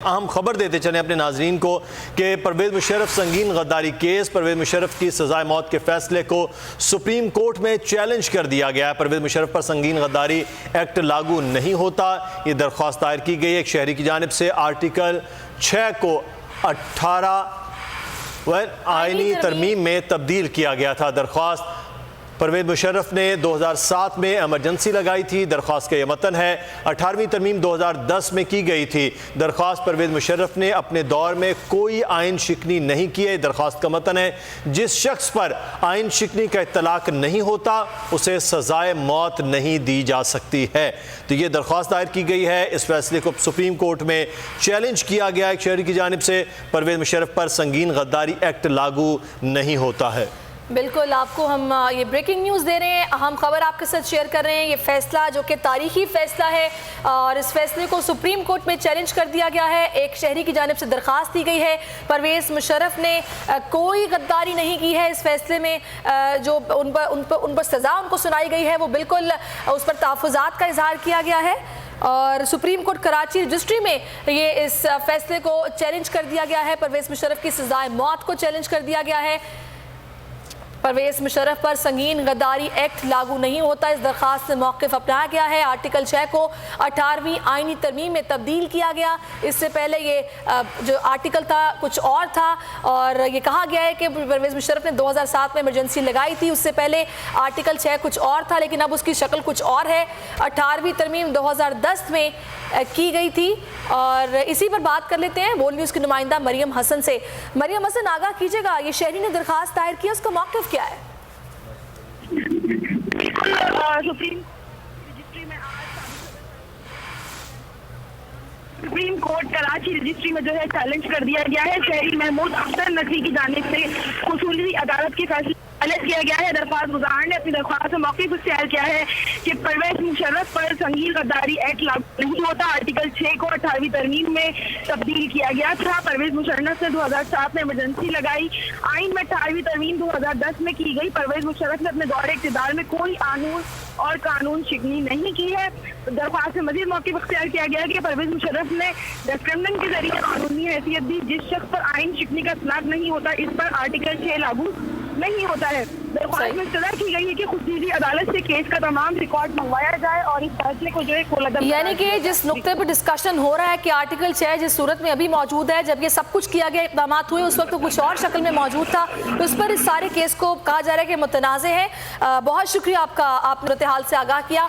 अहम खबर देते चले अपने नाजरीन को कि परवेज़ मुशर्रफ संगीन गद्दारी केस, परवेज़ मुशर्रफ की सज़ाए मौत के फैसले को सुप्रीम कोर्ट में चैलेंज कर दिया गया है। परवेज़ मुशर्रफ पर संगीन गद्दारी एक्ट लागू नहीं होता, ये दरख्वास्त दायर की गई। एक शहरी की जानिब से आर्टिकल 6 को 18 आईनी तरमीम में तब्दील किया गया था। दरख्वास्त परवेज़ मुशर्रफ ने 2007 में एमरजेंसी लगाई थी। दरख्वास्त का यह मतन है 18वीं तरमीम 2010 में की गई थी। दरख्वास्त परवेज़ मुशर्रफ ने अपने दौर में कोई आइन शिकनी नहीं की है। दरख्वास्त का मतन है जिस शख्स पर आइन शिकनी का इत्तलाक नहीं होता उसे सज़ाए मौत नहीं दी जा सकती है। तो ये दरख्वास्त दायर की गई है। इस फैसले को सुप्रीम कोर्ट में चैलेंज किया गया एक शहरी की जानिब से। परवेज़ मुशर्रफ पर संगीन गद्दारी एक्ट लागू नहीं होता है। बिल्कुल, आपको हम ये ब्रेकिंग न्यूज़ दे रहे हैं, अहम खबर आपके साथ शेयर कर रहे हैं। ये फैसला जो कि तारीखी फैसला है और इस फैसले को सुप्रीम कोर्ट में चैलेंज कर दिया गया है। एक शहरी की जानिब से दरख्वास्त दी गई है। परवेज़ मुशर्रफ ने कोई गद्दारी नहीं की है। इस फैसले में जो उन पर सज़ा उनको सुनाई गई है वो बिल्कुल उस पर तहफ़्फ़ुज़ात का इजहार किया गया है और सुप्रीम कोर्ट कराची रजिस्ट्री में ये इस फैसले को चैलेंज कर दिया गया है। परवेज़ मुशर्रफ की सज़ाए मौत को चैलेंज कर दिया गया है। परवेज़ मुशर्रफ पर संगीन गद्दारी एक्ट लागू नहीं होता, इस दरख्वास्त में मौक़िफ़ अपनाया गया है। आर्टिकल 6 को 18वीं आईनी तरमीम में तब्दील किया गया। इससे पहले ये जो आर्टिकल था कुछ और था और ये कहा गया है कि परवेज़ मुशर्रफ ने 2007 में इमरजेंसी लगाई थी। उससे पहले आर्टिकल 6 कुछ और था लेकिन अब उसकी शक्ल कुछ और है। 18वीं तरमीम 2010 में की गई थी और इसी पर बात कर लेते हैं वर्ल्ड न्यूज़ की नुमाइंदा मरियम हसन से। मरियम हसन, आगाह कीजिएगा, ये शहरी ने दरख्वास्त दायर किया, उसका मौक़िफ़ क्या है? सुप्रीम कोर्ट कराची रजिस्ट्री में जो है चैलेंज कर दिया गया है। शहरी महमूद अख्तर नकवी की जानिब से खसूसी अदालत के फैसले चैलेंज किया गया है। दरख्वास्त गुज़ार ने अपनी दरख्वास्त में मौक़िफ़ इख्तियार किया है कि परवेज़ मुशर्रफ पर संगीन गद्दारी एक्ट लागू नहीं होता। आर्टिकल 6 को 18वीं तरमीम में तब्दील किया गया था। परवेज़ मुशर्रफ ने 2007 में इमरजेंसी लगाई। आइन में 18वीं तरमीम 2010 में की गई। परवेज़ मुशर्रफ ने अपने दौरे इक़्तिदार में कोई कानून शिकनी नहीं की है। दरख्वास्त में मज़ीद मौक़िफ़ इख्तियार किया गया कि परवेज़ मुशर्रफ ने रेफरेंडम के जरिए कानूनी हैसियत दी। जिस शख्स पर आइन शिकनी का इत्तलाक नहीं होता इस पर आर्टिकल 6 लागू नहीं होता है। दरख्वास्त में इस्तदा की गई है कि खुसूसी अदालत से केस का तमाम रिकॉर्ड मंगवाया जाए और इस फैसले को जो है कोलअदम, यानी कि जिस नुक्ते पर डिस्कशन हो रहा है कि आर्टिकल 6 जिस सूरत में अभी मौजूद है, जब ये सब कुछ किया गया, इक़दाम हुए, उस वक्त तो कुछ और शक्ल में मौजूद था, उस पर इस सारे केस को कहा जा रहा है कि मुतनाज़ है। बहुत शुक्रिया आपका, आपने सूरत हाल से आगाह किया।